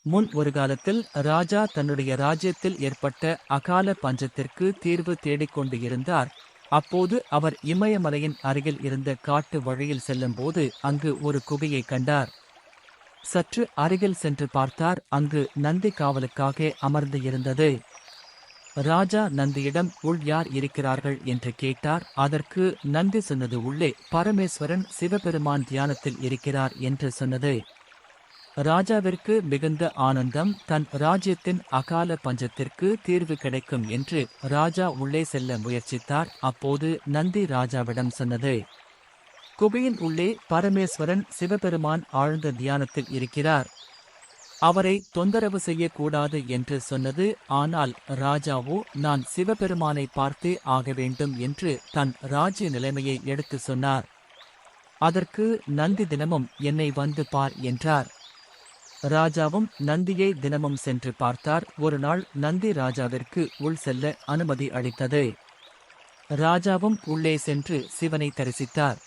முன் ஒரு காலத்தில் ராஜா தன்னுடைய ராஜ்யத்தில் ஏற்பட்ட அகால பஞ்சத்திற்கு தீர்வு தேடிக்கொண்டு இருந்தார். அப்போது அவர் இமயமலையின் அருகில் இருந்த காட்டு வழியில் செல்லும்போது அங்கு ஒரு குகையை கண்டார். சற்று அருகில் சென்று பார்த்தார். அங்கு நந்தி காவலுக்காக அமர்ந்து இருந்தது. ராஜா நந்தியிடம் உள் யார் இருக்கிறார்கள் என்று கேட்டார். அதற்கு நந்தி சொன்னது, உள்ளே பரமேஸ்வரன் சிவபெருமான் தியானத்தில் இருக்கிறார் என்று சொன்னது. ராஜாவிற்கு மிகுந்த ஆனந்தம். தன் ராஜ்யத்தின் அகால பஞ்சத்திற்கு தீர்வு கிடைக்கும் என்று ராஜா உள்ளே செல்ல முயற்சித்தார். அப்போது நந்தி ராஜாவிடம் சொன்னது, குகையின் உள்ளே பரமேஸ்வரன் சிவபெருமான் ஆழ்ந்த தியானத்தில் இருக்கிறார். அவரை தொந்தரவு செய்யக்கூடாது என்று சொன்னது. ஆனால் ராஜாவோ, நான் சிவபெருமானை பார்த்தே ஆக வேண்டும் என்று தன் ராஜ்ய நிலைமையை எடுத்து சொன்னார். அதற்கு நந்தி தினமும் என்னை வந்து பார் என்றார். ராஜாவும் நந்தியை தினமும் சென்று பார்த்தார். ஒரு நாள் நந்தி ராஜாவிற்கு உள் செல்ல அனுமதி அளித்தது. ராஜாவும் உள்ளே சென்று சிவனை தரிசித்தார்.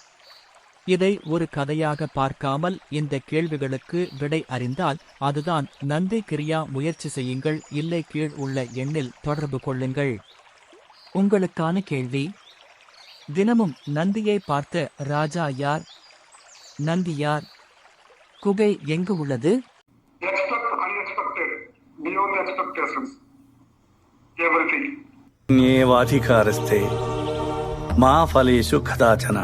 இதை ஒரு கதையாக பார்க்காமல் இந்த கேள்விகளுக்கு விடை அறிந்தால் அதுதான் நந்தி கிரியா. முயற்சி செய்யுங்கள், இல்லை கீழ் உள்ள எண்ணில் தொடர்பு கொள்ளுங்கள். உங்களுக்கான கேள்வி: தினமும் நந்தியை பார்த்த ராஜா யார்? நந்தி யார்? குகை எங்கு உள்ளது? न्येवाधिकारस्ते मा फलेषु कदाचन।